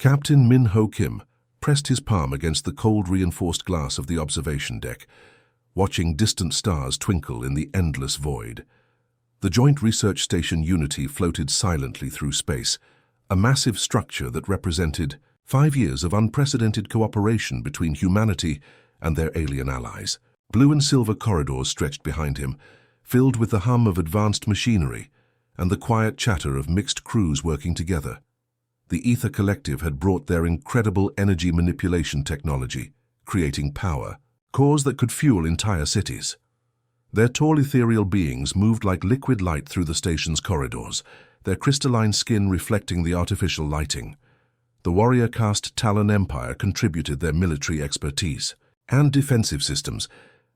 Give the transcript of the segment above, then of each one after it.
Captain Min Ho Kim pressed his palm against the cold reinforced glass of the observation deck, watching distant stars twinkle in the endless void. The Joint Research Station Unity floated silently through space, a massive structure that represented 5 years of unprecedented cooperation between humanity and their alien allies. Blue and silver corridors stretched behind him, filled with the hum of advanced machinery and the quiet chatter of mixed crews working together. The Ether Collective had brought their incredible energy manipulation technology, creating power, cores that could fuel entire cities. Their tall ethereal beings moved like liquid light through the station's corridors, their crystalline skin reflecting the artificial lighting. The warrior caste Talon Empire contributed their military expertise and defensive systems,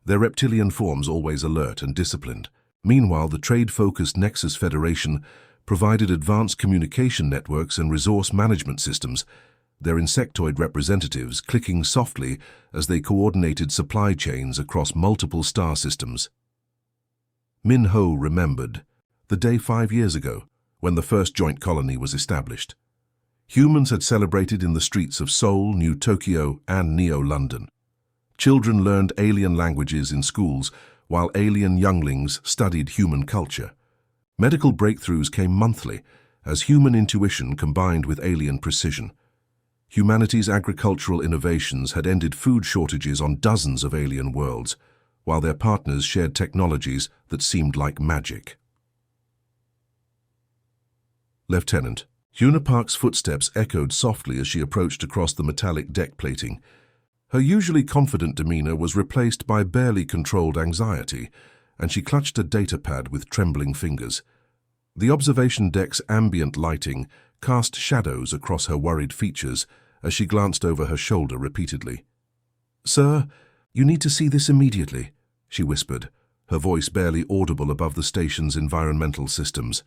their reptilian forms always alert and disciplined. Meanwhile, the trade-focused Nexus Federation provided advanced communication networks and resource management systems, their insectoid representatives clicking softly as they coordinated supply chains across multiple star systems. Min Ho remembered the day 5 years ago when the first joint colony was established. Humans had celebrated in the streets of Seoul, New Tokyo, and Neo-London. Children learned alien languages in schools, while alien younglings studied human culture. Medical breakthroughs came monthly as human intuition combined with alien precision. Humanity's agricultural innovations had ended food shortages on dozens of alien worlds, while their partners shared technologies that seemed like magic. Lieutenant, Una Park's footsteps echoed softly as she approached across the metallic deck plating. Her usually confident demeanor was replaced by barely controlled anxiety, and she clutched a datapad with trembling fingers. The observation deck's ambient lighting cast shadows across her worried features as she glanced over her shoulder repeatedly. "Sir, you need to see this immediately," she whispered, her voice barely audible above the station's environmental systems.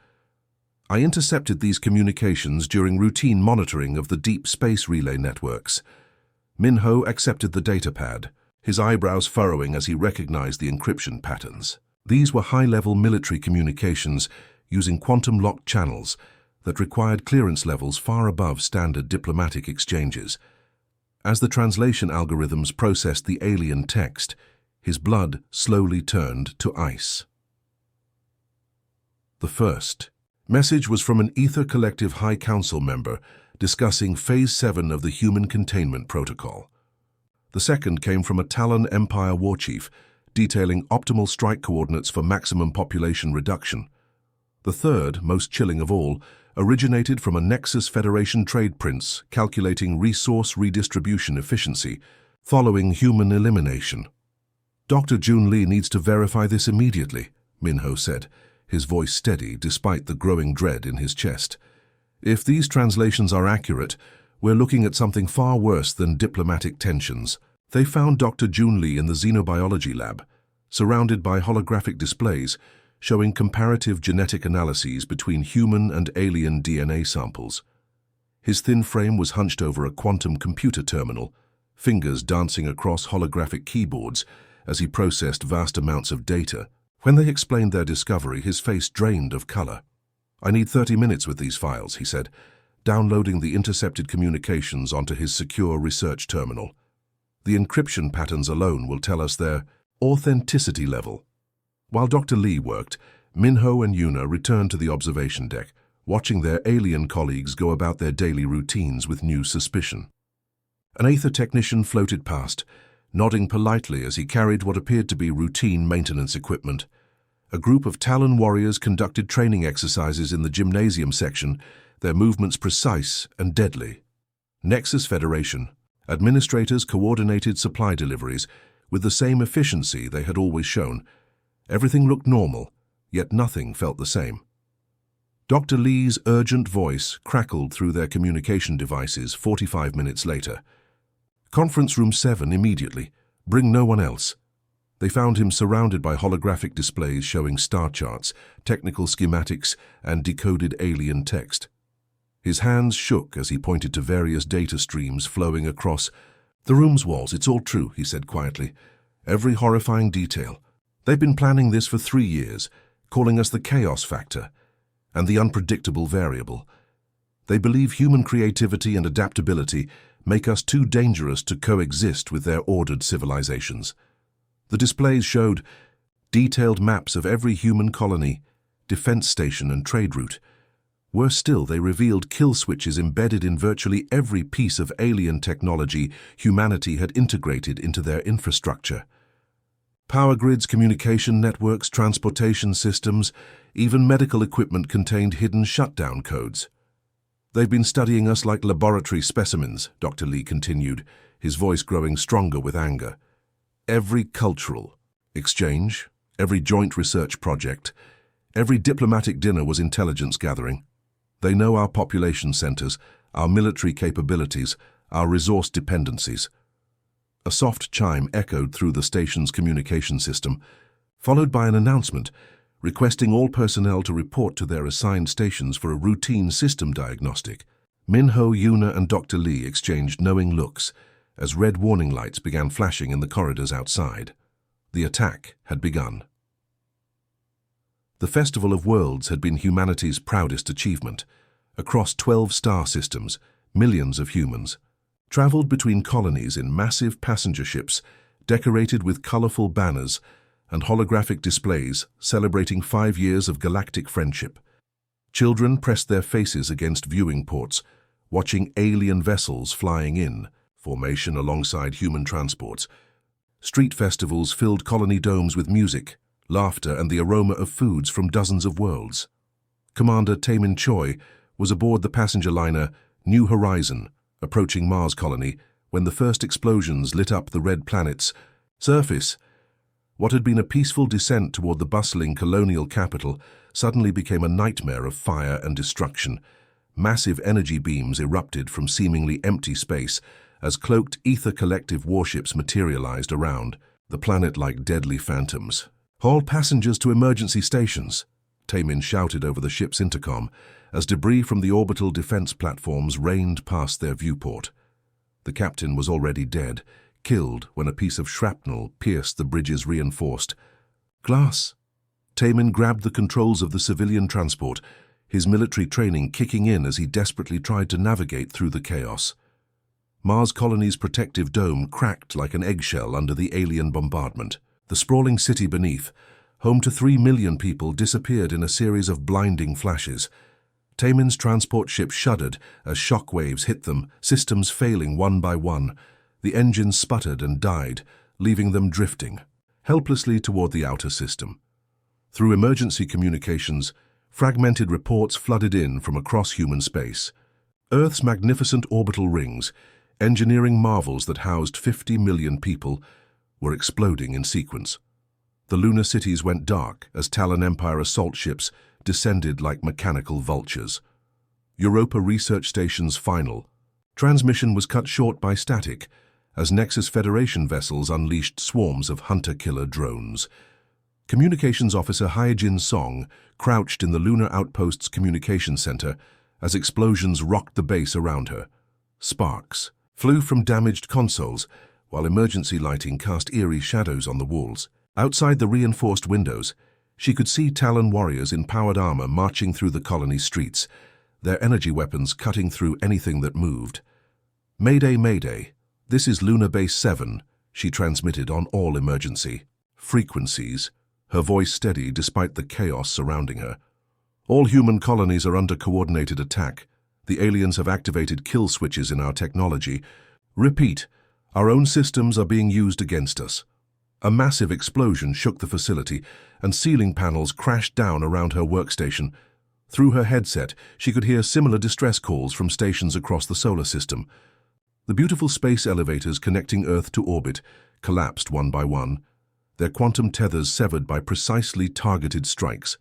"I intercepted these communications during routine monitoring of the deep space relay networks." Min Ho accepted the datapad, his eyebrows furrowing as he recognized the encryption patterns. These were high-level military communications using quantum-locked channels that required clearance levels far above standard diplomatic exchanges. As the translation algorithms processed the alien text, his blood slowly turned to ice. The first message was from an Ether Collective High Council member discussing Phase 7 of the Human Containment Protocol. The second came from a Talon Empire warchief, detailing optimal strike coordinates for maximum population reduction. The third, most chilling of all, originated from a Nexus Federation trade prince calculating resource redistribution efficiency following human elimination. "Dr. Jun Lee needs to verify this immediately," Min Ho said, his voice steady despite the growing dread in his chest. "If these translations are accurate, we're looking at something far worse than diplomatic tensions." They found Dr. Jun Lee in the xenobiology lab, surrounded by holographic displays showing comparative genetic analyses between human and alien DNA samples. His thin frame was hunched over a quantum computer terminal, fingers dancing across holographic keyboards as he processed vast amounts of data. When they explained their discovery, his face drained of color. "I need 30 minutes with these files," he said, downloading the intercepted communications onto his secure research terminal. "The encryption patterns alone will tell us their authenticity level." While Dr. Lee worked, Min Ho and Una returned to the observation deck, watching their alien colleagues go about their daily routines with new suspicion. An Aether technician floated past, nodding politely as he carried what appeared to be routine maintenance equipment. A group of Talon warriors conducted training exercises in the gymnasium section, their movements precise and deadly. Nexus Federation administrators coordinated supply deliveries with the same efficiency they had always shown. Everything looked normal, yet nothing felt the same. Dr. Lee's urgent voice crackled through their communication devices 45 minutes later. "Conference room 7 immediately. Bring no one else." They found him surrounded by holographic displays showing star charts, technical schematics, and decoded alien text. His hands shook as he pointed to various data streams flowing across the room's walls. "It's all true," he said quietly. "Every horrifying detail. They've been planning this for 3 years, calling us the chaos factor and the unpredictable variable. They believe human creativity and adaptability make us too dangerous to coexist with their ordered civilizations. The displays showed detailed maps of every human colony, defense station and trade route. Worse still, they revealed kill switches embedded in virtually every piece of alien technology humanity had integrated into their infrastructure. Power grids, communication networks, transportation systems, even medical equipment contained hidden shutdown codes. "They've been studying us like laboratory specimens," Dr. Lee continued, his voice growing stronger with anger. "Every cultural exchange, every joint research project, every diplomatic dinner was intelligence gathering. They know our population centers, our military capabilities, our resource dependencies." A soft chime echoed through the station's communication system, followed by an announcement requesting all personnel to report to their assigned stations for a routine system diagnostic. Minho, Yuna, and Dr. Lee exchanged knowing looks as red warning lights began flashing in the corridors outside. The attack had begun. The Festival of Worlds had been humanity's proudest achievement. Across 12 star systems, millions of humans traveled between colonies in massive passenger ships decorated with colorful banners and holographic displays celebrating 5 years of galactic friendship. Children pressed their faces against viewing ports, watching alien vessels flying in formation alongside human transports. Street festivals filled colony domes with music, laughter, and the aroma of foods from dozens of worlds. Commander Taemin Choi was aboard the passenger liner New Horizon, approaching Mars colony, when the first explosions lit up the red planet's surface. What had been a peaceful descent toward the bustling colonial capital suddenly became a nightmare of fire and destruction. Massive energy beams erupted from seemingly empty space as cloaked ether collective warships materialized around the planet like deadly phantoms. "Haul passengers to emergency stations," Taemin shouted over the ship's intercom as debris from the orbital defense platforms rained past their viewport. The captain was already dead, killed when a piece of shrapnel pierced the bridge's reinforced glass. Taemin grabbed the controls of the civilian transport, his military training kicking in as he desperately tried to navigate through the chaos. Mars colony's protective dome cracked like an eggshell under the alien bombardment. The sprawling city beneath, home to 3 million people, disappeared in a series of blinding flashes. Taemin's transport ship shuddered as shock waves hit them, systems failing one by one. The engines sputtered and died, leaving them drifting helplessly toward the outer system. Through emergency communications, fragmented reports flooded in from across human space. Earth's magnificent orbital rings, engineering marvels that housed 50 million people, were exploding in sequence. The lunar cities went dark as Talon Empire assault ships descended like mechanical vultures. Europa Research Station's final transmission was cut short by static as Nexus Federation vessels unleashed swarms of hunter-killer drones. Communications Officer Hyejin Song crouched in the Lunar Outpost's communication center as explosions rocked the base around her. Sparks flew from damaged consoles, while emergency lighting cast eerie shadows on the walls. Outside the reinforced windows, she could see Talon warriors in powered armor marching through the colony streets, their energy weapons cutting through anything that moved. "Mayday, Mayday, this is Lunar Base 7, she transmitted on all emergency frequencies, her voice steady despite the chaos surrounding her. "All human colonies are under coordinated attack. The aliens have activated kill switches in our technology. Repeat, our own systems are being used against us." A massive explosion shook the facility, and ceiling panels crashed down around her workstation. Through her headset, she could hear similar distress calls from stations across the solar system. The beautiful space elevators connecting Earth to orbit collapsed one by one, their quantum tethers severed by precisely targeted strikes.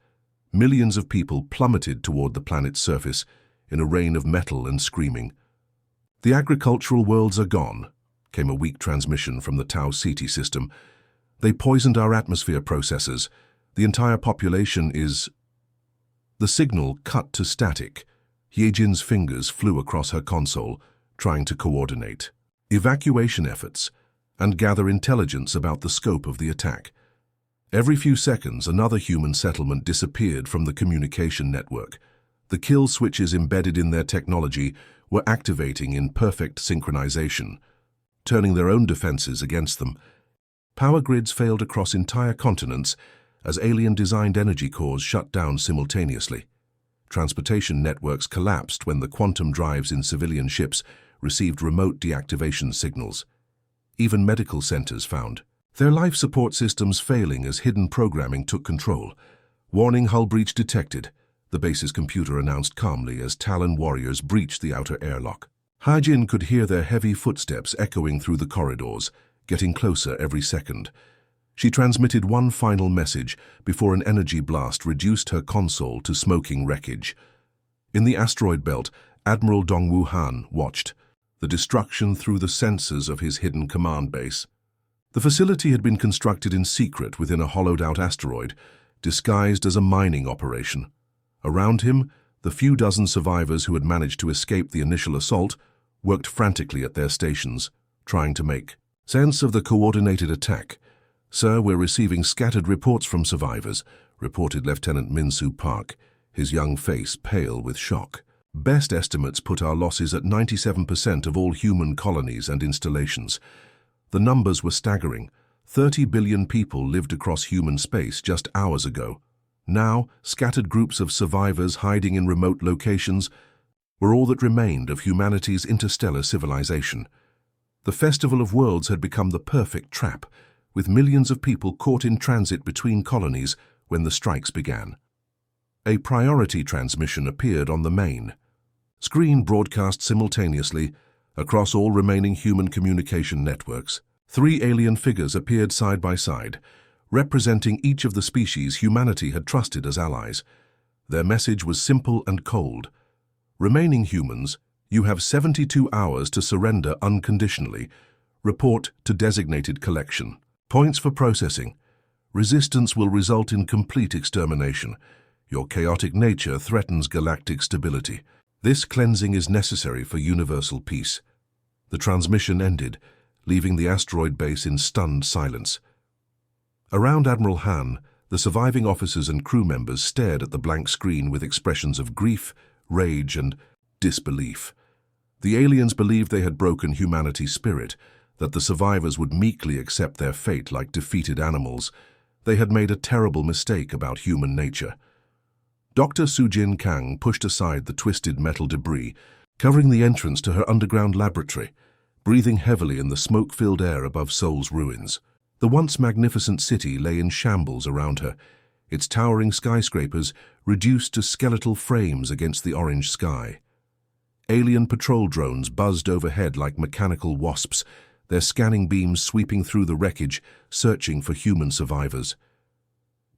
Millions of people plummeted toward the planet's surface in a rain of metal and screaming. "The agricultural worlds are gone," came a weak transmission from the Tau Ceti system. "They poisoned our atmosphere processors. The entire population is—" The signal cut to static. Hyejin's fingers flew across her console, trying to coordinate evacuation efforts and gather intelligence about the scope of the attack. Every few seconds, another human settlement disappeared from the communication network. The kill switches embedded in their technology were activating in perfect synchronization, turning their own defenses against them. Power grids failed across entire continents as alien-designed energy cores shut down simultaneously. Transportation networks collapsed when the quantum drives in civilian ships received remote deactivation signals. Even medical centers found their life support systems failing as hidden programming took control. Warning, hull breach detected, the base's computer announced calmly as Talon warriors breached the outer airlock. Hajin could hear their heavy footsteps echoing through the corridors, getting closer every second. She transmitted one final message before an energy blast reduced her console to smoking wreckage. In the asteroid belt, Admiral Dongwu Han watched the destruction through the sensors of his hidden command base. The facility had been constructed in secret within a hollowed-out asteroid, disguised as a mining operation. Around him, the few dozen survivors who had managed to escape the initial assault worked frantically at their stations, trying to make sense of the coordinated attack. "Sir, we're receiving scattered reports from survivors," reported Lieutenant Min-Soo Park, his young face pale with shock. "Best estimates put our losses at 97% of all human colonies and installations." The numbers were staggering. 30 billion people lived across human space just hours ago. Now, scattered groups of survivors hiding in remote locations were all that remained of humanity's interstellar civilization. The Festival of Worlds had become the perfect trap, with millions of people caught in transit between colonies when the strikes began. A priority transmission appeared on the main screen, broadcast simultaneously across all remaining human communication networks. 3 alien figures appeared side by side, representing each of the species humanity had trusted as allies. Their message was simple and cold. "Remaining humans, you have 72 hours to surrender unconditionally. Report to designated collection. Points for processing. Resistance will result in complete extermination. Your chaotic nature threatens galactic stability. This cleansing is necessary for universal peace." The transmission ended, leaving the asteroid base in stunned silence. Around Admiral Han, the surviving officers and crew members stared at the blank screen with expressions of grief, rage, and disbelief. The aliens believed they had broken humanity's spirit, that the survivors would meekly accept their fate like defeated animals. They had made a terrible mistake about human nature. Dr. Sujin Kang pushed aside the twisted metal debris, covering the entrance to her underground laboratory, breathing heavily in the smoke-filled air above Seoul's ruins. The once magnificent city lay in shambles around her, its towering skyscrapers reduced to skeletal frames against the orange sky. Alien patrol drones buzzed overhead like mechanical wasps, their scanning beams sweeping through the wreckage, searching for human survivors.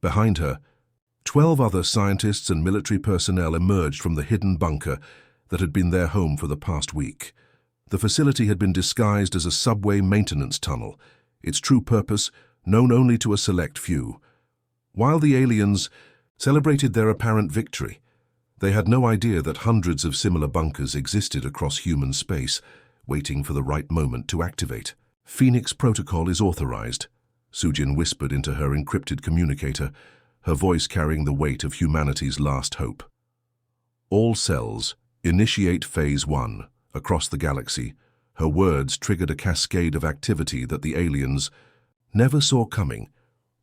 Behind her, 12 other scientists and military personnel emerged from the hidden bunker that had been their home for the past week. The facility had been disguised as a subway maintenance tunnel, its true purpose known only to a select few. While the aliens celebrated their apparent victory, they had no idea that hundreds of similar bunkers existed across human space, waiting for the right moment to activate. "Phoenix Protocol is authorized," Sujin whispered into her encrypted communicator, her voice carrying the weight of humanity's last hope. "All cells, initiate Phase 1, across the galaxy." Her words triggered a cascade of activity that the aliens never saw coming.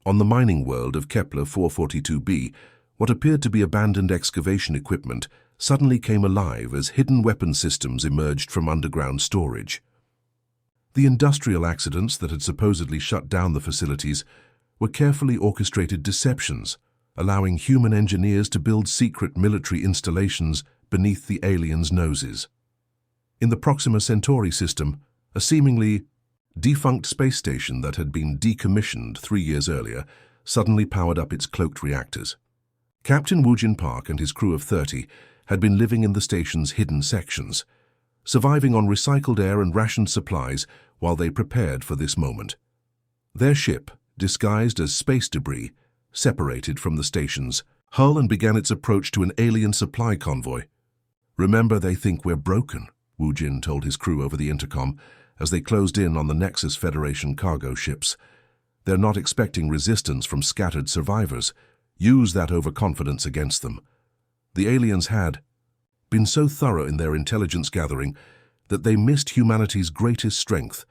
On the mining world of Kepler 442b, what appeared to be abandoned excavation equipment suddenly came alive as hidden weapon systems emerged from underground storage. The industrial accidents that had supposedly shut down the facilities were carefully orchestrated deceptions, allowing human engineers to build secret military installations beneath the aliens' noses. In the Proxima Centauri system, a seemingly defunct space station that had been decommissioned 3 years earlier suddenly powered up its cloaked reactors. Captain Woojin Park and his crew of 30 had been living in the station's hidden sections, surviving on recycled air and rationed supplies while they prepared for this moment. Their ship, disguised as space debris, separated from the station's hull and began its approach to an alien supply convoy. "Remember, they think we're broken," Woojin told his crew over the intercom as they closed in on the Nexus Federation cargo ships. "They're not expecting resistance from scattered survivors. Use that overconfidence against them." The aliens had been so thorough in their intelligence gathering that they missed humanity's greatest strength,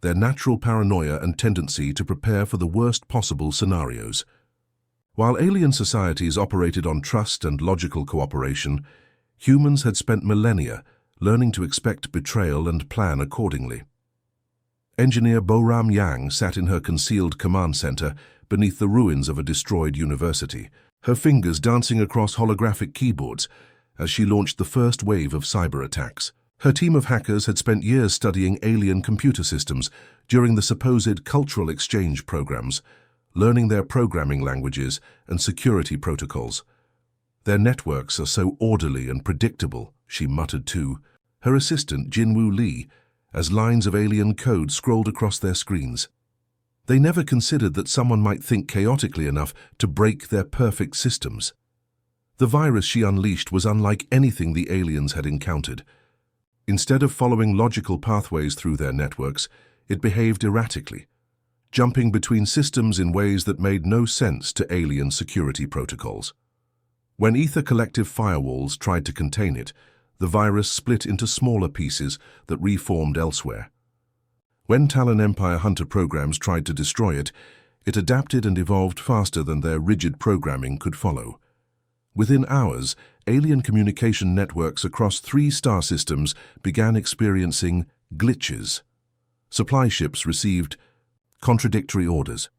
their natural paranoia and tendency to prepare for the worst possible scenarios. While alien societies operated on trust and logical cooperation, humans had spent millennia learning to expect betrayal and plan accordingly. Engineer Boram Yang sat in her concealed command center beneath the ruins of a destroyed university, her fingers dancing across holographic keyboards as she launched the first wave of cyber attacks. Her team of hackers had spent years studying alien computer systems during the supposed cultural exchange programs, learning their programming languages and security protocols. Their networks are so orderly and predictable, she muttered to her assistant Jinwoo Lee, as lines of alien code scrolled across their screens. They never considered that someone might think chaotically enough to break their perfect systems. The virus she unleashed was unlike anything the aliens had encountered. Instead of following logical pathways through their networks, it behaved erratically, jumping between systems in ways that made no sense to alien security protocols. When Ether Collective firewalls tried to contain it, the virus split into smaller pieces that reformed elsewhere. When Talon Empire Hunter programs tried to destroy it, it adapted and evolved faster than their rigid programming could follow. Within hours, alien communication networks across 3 star systems began experiencing glitches. Supply ships received contradictory orders.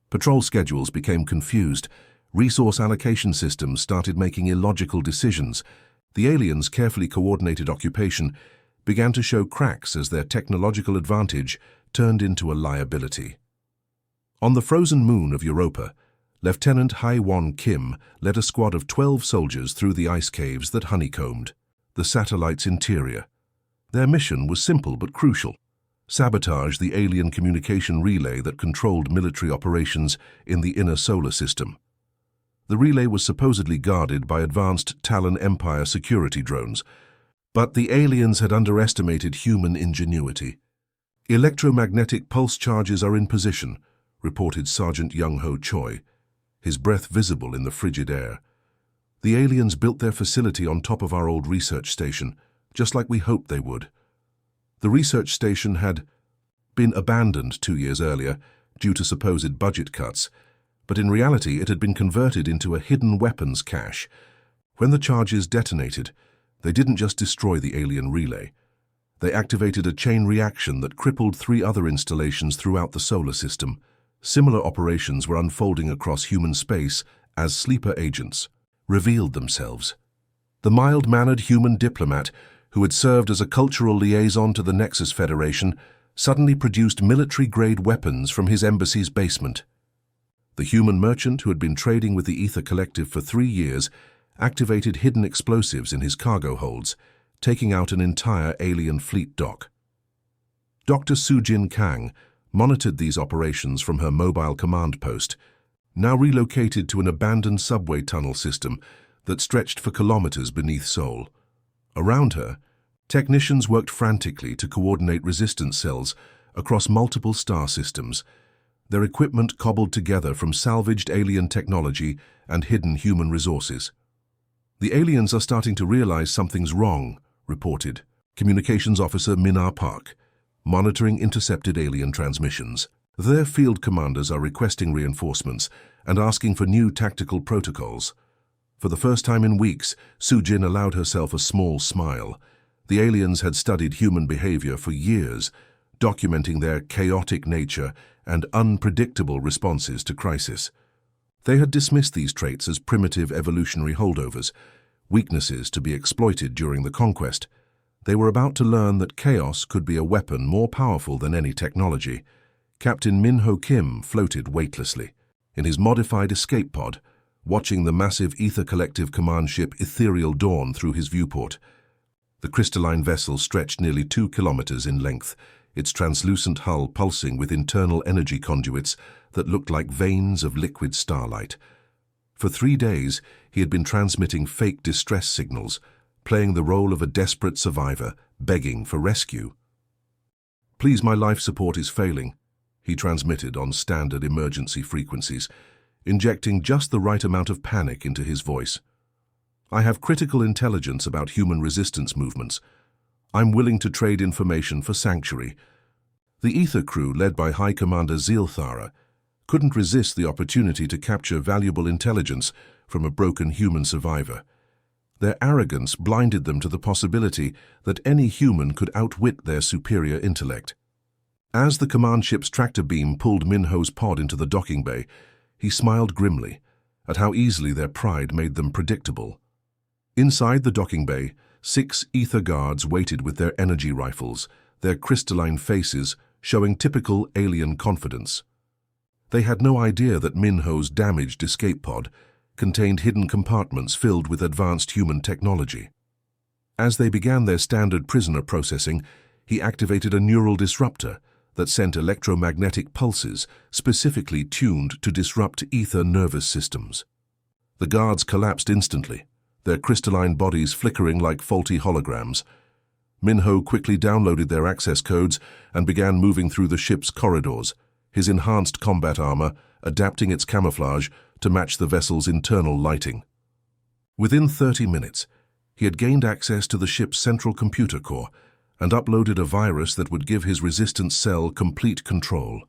Patrol schedules became confused. Resource allocation systems started making illogical decisions. The aliens' carefully coordinated occupation began to show cracks as their technological advantage turned into a liability. On the frozen moon of Europa, Lieutenant Hai-Won Kim led a squad of 12 soldiers through the ice caves that honeycombed the satellite's interior. Their mission was simple but crucial: sabotage the alien communication relay that controlled military operations in the inner solar system. The relay was supposedly guarded by advanced Talon Empire security drones, but the aliens had underestimated human ingenuity. "Electromagnetic pulse charges are in position," reported Sergeant Young-Ho Choi, his breath visible in the frigid air. "The aliens built their facility on top of our old research station, just like we hoped they would." The research station had been abandoned 2 years earlier due to supposed budget cuts, but in reality it had been converted into a hidden weapons cache. When the charges detonated, they didn't just destroy the alien relay. They activated a chain reaction that crippled 3 other installations throughout the solar system. Similar operations were unfolding across human space as sleeper agents revealed themselves. The mild-mannered human diplomat, who had served as a cultural liaison to the Nexus Federation, suddenly produced military-grade weapons from his embassy's basement. The human merchant, who had been trading with the Ether Collective for 3 years, activated hidden explosives in his cargo holds, taking out an entire alien fleet dock. Dr. Sujin Kang monitored these operations from her mobile command post, now relocated to an abandoned subway tunnel system that stretched for kilometers beneath Seoul. Around her, technicians worked frantically to coordinate resistance cells across multiple star systems, their equipment cobbled together from salvaged alien technology and hidden human resources. "The aliens are starting to realize something's wrong," reported Communications Officer Minar Park, monitoring intercepted alien transmissions. "Their field commanders are requesting reinforcements and asking for new tactical protocols." For the first time in weeks, Sujin allowed herself a small smile. The aliens had studied human behavior for years, documenting their chaotic nature and unpredictable responses to crisis. They had dismissed these traits as primitive evolutionary holdovers, weaknesses to be exploited during the conquest. They were about to learn that chaos could be a weapon more powerful than any technology. Captain Min-Ho Kim floated weightlessly in his modified escape pod, watching the massive Ether Collective command ship Ethereal Dawn through his viewport. The crystalline vessel stretched nearly 2 kilometers in length, its translucent hull pulsing with internal energy conduits that looked like veins of liquid starlight. For 3 days, he had been transmitting fake distress signals, playing the role of a desperate survivor, begging for rescue. "Please, my life support is failing," he transmitted on standard emergency frequencies, injecting just the right amount of panic into his voice. I have critical intelligence about human resistance movements. I'm willing to trade information for sanctuary. The Ether crew, led by High Commander Zealthara, couldn't resist the opportunity to capture valuable intelligence from a broken human survivor. Their arrogance blinded them to the possibility that any human could outwit their superior intellect. As the command ship's tractor beam pulled Minho's pod into the docking bay, he smiled grimly at how easily their pride made them predictable. Inside the docking bay, 6 ether guards waited with their energy rifles, their crystalline faces showing typical alien confidence. They had no idea that Minho's damaged escape pod contained hidden compartments filled with advanced human technology. As they began their standard prisoner processing, he activated a neural disruptor that sent electromagnetic pulses specifically tuned to disrupt ether nervous systems. The guards collapsed instantly, their crystalline bodies flickering like faulty holograms. Minho quickly downloaded their access codes and began moving through the ship's corridors, his enhanced combat armor adapting its camouflage to match the vessel's internal lighting. Within 30 minutes, he had gained access to the ship's central computer core and uploaded a virus that would give his resistance cell complete control.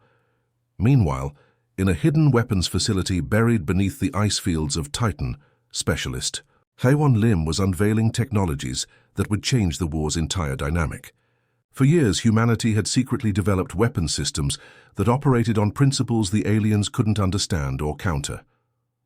Meanwhile, in a hidden weapons facility buried beneath the ice fields of Titan, Specialist Haewon Lim was unveiling technologies that would change the war's entire dynamic. For years, humanity had secretly developed weapon systems that operated on principles the aliens couldn't understand or counter.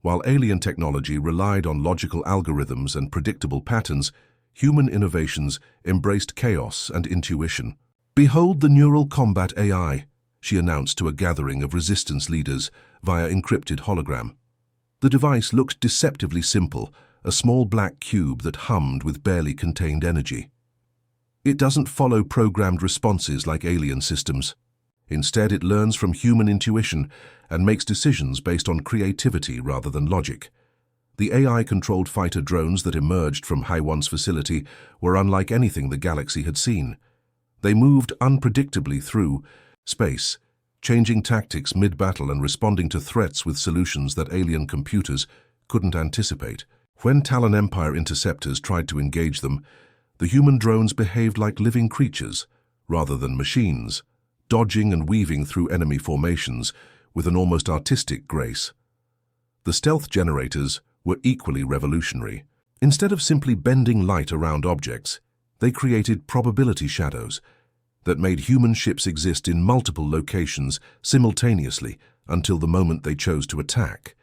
While alien technology relied on logical algorithms and predictable patterns, human innovations embraced chaos and intuition. "Behold the neural combat AI," she announced to a gathering of resistance leaders via encrypted hologram. The device looked deceptively simple, a small black cube that hummed with barely contained energy. It doesn't follow programmed responses like alien systems. Instead, it learns from human intuition and makes decisions based on creativity rather than logic. The AI-controlled fighter drones that emerged from Haewon's facility were unlike anything the galaxy had seen. They moved unpredictably through space, changing tactics mid-battle and responding to threats with solutions that alien computers couldn't anticipate. When Talon Empire interceptors tried to engage them, the human drones behaved like living creatures rather than machines, dodging and weaving through enemy formations with an almost artistic grace. The stealth generators were equally revolutionary. Instead of simply bending light around objects, they created probability shadows that made human ships exist in multiple locations simultaneously until the moment they chose to attack.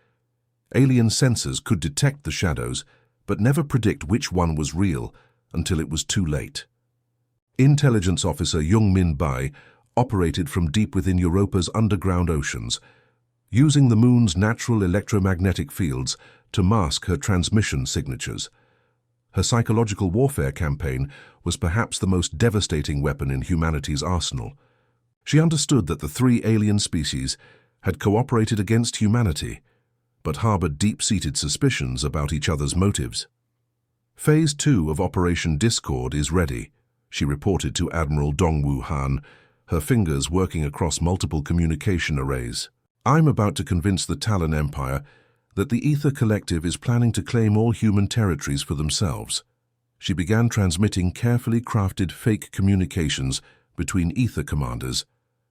Alien sensors could detect the shadows, but never predict which one was real until it was too late. Intelligence Officer Young-Min Bai operated from deep within Europa's underground oceans, using the moon's natural electromagnetic fields to mask her transmission signatures. Her psychological warfare campaign was perhaps the most devastating weapon in humanity's arsenal. She understood that the 3 alien species had cooperated against humanity, but harbored deep-seated suspicions about each other's motives. Phase 2 of Operation Discord is ready, she reported to Admiral Dongwoo Han, her fingers working across multiple communication arrays. "I'm about to convince the Talon Empire that the Ether Collective is planning to claim all human territories for themselves." She began transmitting carefully crafted fake communications between Ether commanders,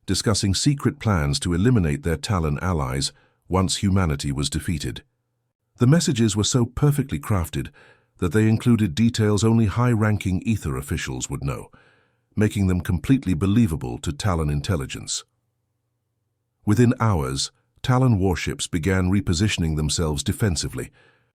discussing secret plans to eliminate their Talon allies once humanity was defeated. The messages were so perfectly crafted that they included details only high-ranking Ether officials would know, making them completely believable to Talon intelligence. Within hours, Talon warships began repositioning themselves defensively,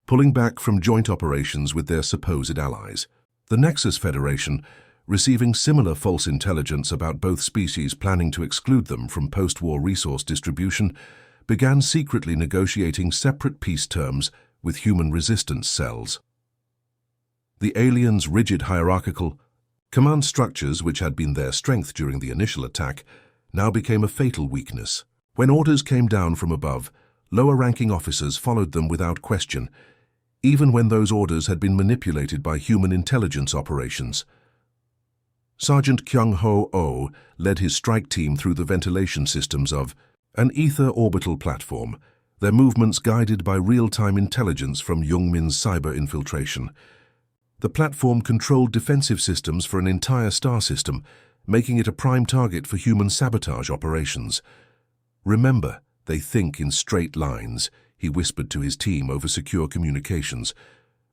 pulling back from joint operations with their supposed allies. The Nexus Federation, receiving similar false intelligence about both species planning to exclude them from post-war resource distribution, began secretly negotiating separate peace terms with human resistance cells. The aliens' rigid hierarchical command structures, which had been their strength during the initial attack, now became a fatal weakness. When orders came down from above, lower-ranking officers followed them without question, even when those orders had been manipulated by human intelligence operations. Sergeant Kyung-ho Oh led his strike team through the ventilation systems of an ether orbital platform, their movements guided by real-time intelligence from Youngmin's cyber infiltration. The platform controlled defensive systems for an entire star system, making it a prime target for human sabotage operations. "Remember, they think in straight lines," he whispered to his team over secure communications.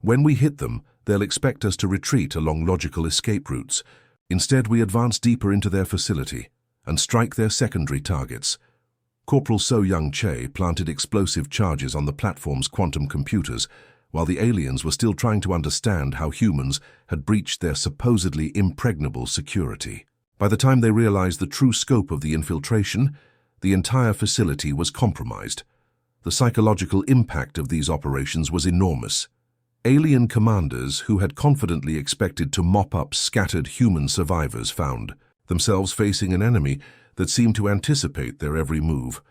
"When we hit them, they'll expect us to retreat along logical escape routes. Instead, we advance deeper into their facility and strike their secondary targets." Corporal So Young Che planted explosive charges on the platform's quantum computers, while the aliens were still trying to understand how humans had breached their supposedly impregnable security. By the time they realized the true scope of the infiltration, the entire facility was compromised. The psychological impact of these operations was enormous. Alien commanders who had confidently expected to mop up scattered human survivors found themselves facing an enemy that seemed to anticipate their every move,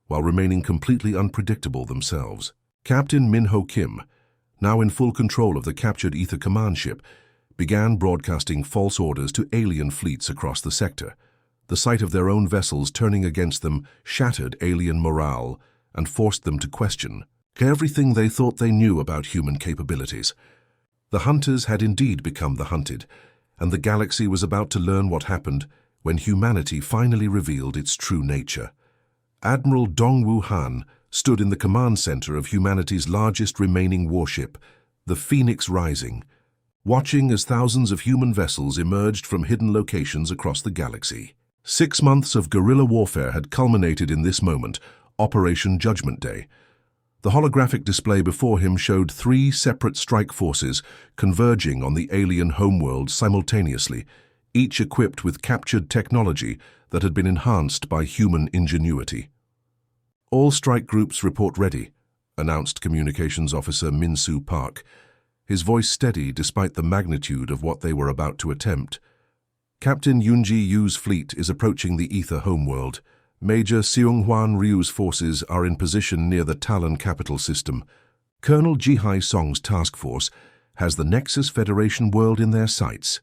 while remaining completely unpredictable themselves. Captain Min-Ho Kim, now in full control of the captured Ether Command ship, began broadcasting false orders to alien fleets across the sector. The sight of their own vessels turning against them shattered alien morale and forced them to question everything they thought they knew about human capabilities. The hunters had indeed become the hunted, and the galaxy was about to learn what happened when humanity finally revealed its true nature. Admiral Dongwu Han stood in the command center of humanity's largest remaining warship, the Phoenix Rising, watching as thousands of human vessels emerged from hidden locations across the galaxy. 6 months of guerrilla warfare had culminated in this moment, Operation Judgment Day. The holographic display before him showed 3 separate strike forces converging on the alien homeworld simultaneously, each equipped with captured technology that had been enhanced by human ingenuity. "All strike groups report ready," announced Communications Officer Min-Soo Park, his voice steady despite the magnitude of what they were about to attempt. "Captain Yunji Yu's fleet is approaching the Ether homeworld. Major Seung-Hwan Ryu's forces are in position near the Talon capital system. Colonel Jihai Song's task force has the Nexus Federation world in their sights."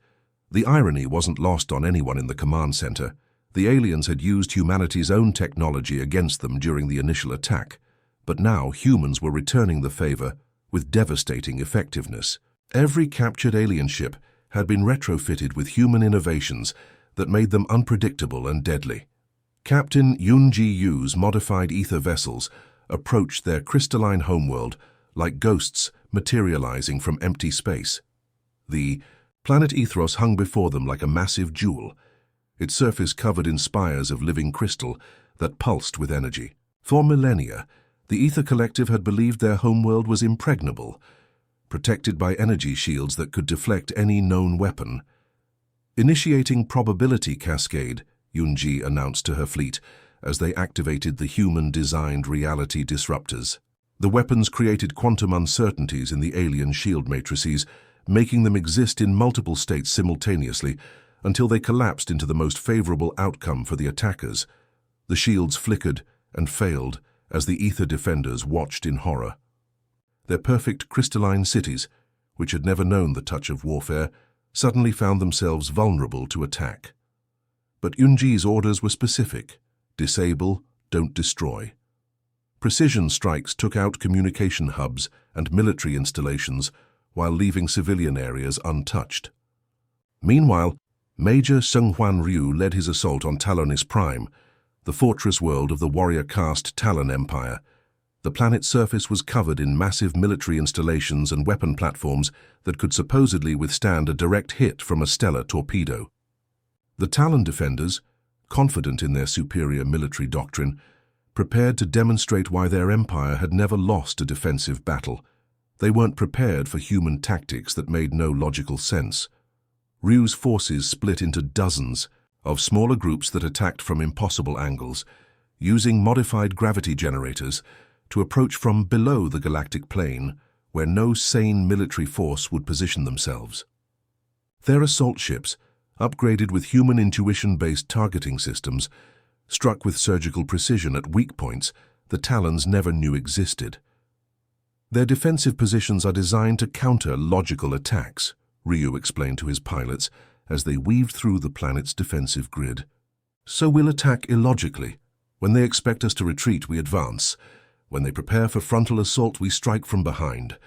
The irony wasn't lost on anyone in the command center. The aliens had used humanity's own technology against them during the initial attack, but now humans were returning the favor with devastating effectiveness. Every captured alien ship had been retrofitted with human innovations that made them unpredictable and deadly. Captain Yunji Yu's modified ether vessels approached their crystalline homeworld like ghosts materializing from empty space. The planet Ethros hung before them like a massive jewel, its surface covered in spires of living crystal that pulsed with energy. For millennia, the Ether Collective had believed their homeworld was impregnable, protected by energy shields that could deflect any known weapon. Initiating Probability Cascade, Yunji announced to her fleet as they activated the human-designed reality disruptors. The weapons created quantum uncertainties in the alien shield matrices, making them exist in multiple states simultaneously until they collapsed into the most favorable outcome for the attackers. The shields flickered and failed as the ether defenders watched in horror. Their perfect crystalline cities, which had never known the touch of warfare, suddenly found themselves vulnerable to attack. But Yunji's orders were specific: disable, don't destroy. Precision strikes took out communication hubs and military installations while leaving civilian areas untouched. Meanwhile, Major Seung-Hwan Ryu led his assault on Talonis Prime, the fortress world of the warrior caste Talon Empire. The planet's surface was covered in massive military installations and weapon platforms that could supposedly withstand a direct hit from a stellar torpedo. The Talon defenders, confident in their superior military doctrine, prepared to demonstrate why their empire had never lost a defensive battle. They weren't prepared for human tactics that made no logical sense. Ryu's forces split into dozens of smaller groups that attacked from impossible angles, using modified gravity generators to approach from below the galactic plane, where no sane military force would position themselves. Their assault ships, upgraded with human intuition-based targeting systems, struck with surgical precision at weak points the Talons never knew existed. Their defensive positions are designed to counter logical attacks, Ryu explained to his pilots as they weaved through the planet's defensive grid. So we'll attack illogically. When they expect us to retreat, we advance. When they prepare for frontal assault, we strike from behind.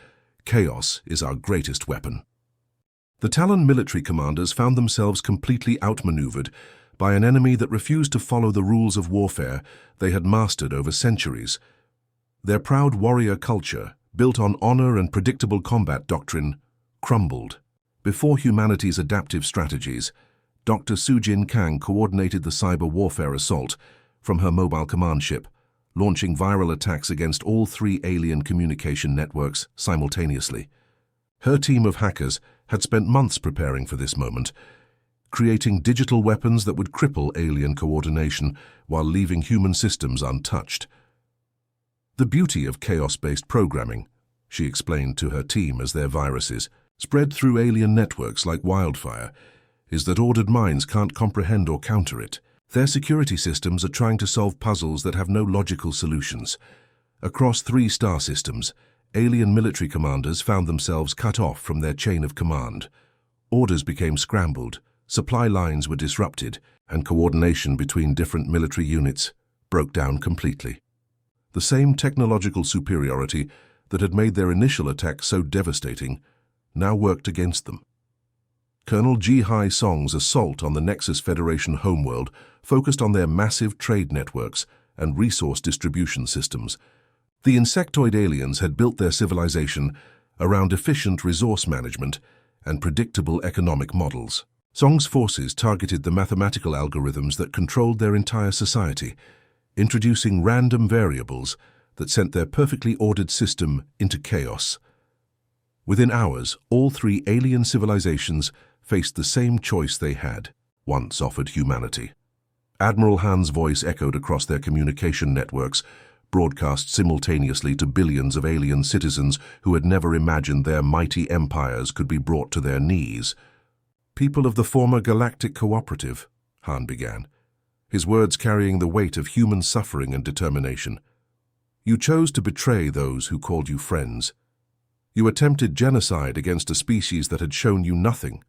Chaos is our greatest weapon. The Talon military commanders found themselves completely outmaneuvered by an enemy that refused to follow the rules of warfare they had mastered over centuries. Their proud warrior culture, built on honor and predictable combat doctrine, crumbled. Before humanity's adaptive strategies, Dr. Sujin Kang coordinated the cyber warfare assault from her mobile command ship, launching viral attacks against all 3 alien communication networks simultaneously. Her team of hackers had spent months preparing for this moment, creating digital weapons that would cripple alien coordination while leaving human systems untouched. The beauty of chaos-based programming, she explained to her team as their viruses spread through alien networks like wildfire, is that ordered minds can't comprehend or counter it. Their security systems are trying to solve puzzles that have no logical solutions. Across 3 star systems, alien military commanders found themselves cut off from their chain of command. Orders became scrambled, supply lines were disrupted, and coordination between different military units broke down completely. The same technological superiority that had made their initial attack so devastating now worked against them. Colonel Ji-Hai Song's assault on the Nexus Federation homeworld focused on their massive trade networks and resource distribution systems. The insectoid aliens had built their civilization around efficient resource management and predictable economic models. Song's forces targeted the mathematical algorithms that controlled their entire society, introducing random variables that sent their perfectly ordered system into chaos. Within hours, all 3 alien civilizations faced the same choice they had once offered humanity. Admiral Han's voice echoed across their communication networks, broadcast simultaneously to billions of alien citizens who had never imagined their mighty empires could be brought to their knees. "People of the former Galactic Cooperative," Han began, his words carrying the weight of human suffering and determination. "You chose to betray those who called you friends. You attempted genocide against a species that had shown you nothing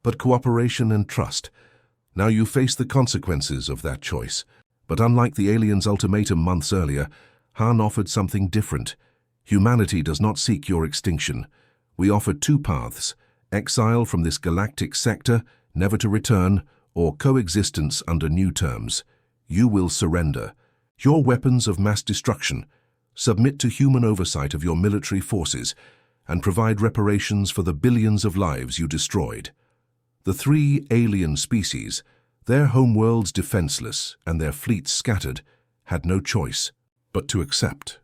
but cooperation and trust. Now you face the consequences of that choice. But unlike the aliens' ultimatum months earlier, Han offered something different. Humanity does not seek your extinction. We offer 2 paths: exile from this galactic sector, never to return, or coexistence under new terms. You will surrender your weapons of mass destruction, submit to human oversight of your military forces, and provide reparations for the billions of lives you destroyed. The 3 alien species, their homeworlds defenseless and their fleets scattered, had no choice but to accept.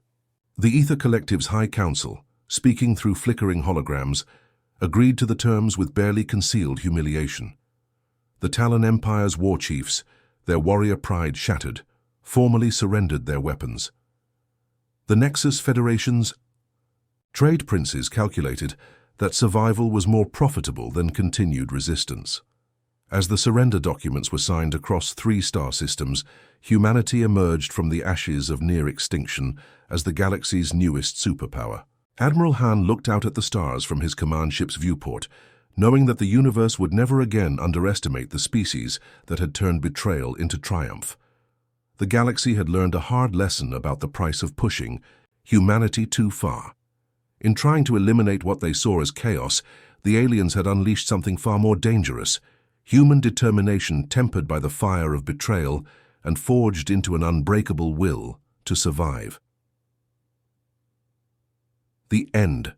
The Ether Collective's High Council, speaking through flickering holograms, agreed to the terms with barely concealed humiliation. The Talon Empire's war chiefs, their warrior pride shattered, formally surrendered their weapons. The Nexus Federation's trade princes calculated that survival was more profitable than continued resistance. As the surrender documents were signed across 3 star systems, humanity emerged from the ashes of near extinction as the galaxy's newest superpower. Admiral Han looked out at the stars from his command ship's viewport, knowing that the universe would never again underestimate the species that had turned betrayal into triumph. The galaxy had learned a hard lesson about the price of pushing humanity too far. In trying to eliminate what they saw as chaos, the aliens had unleashed something far more dangerous: human determination tempered by the fire of betrayal and forged into an unbreakable will to survive. The end.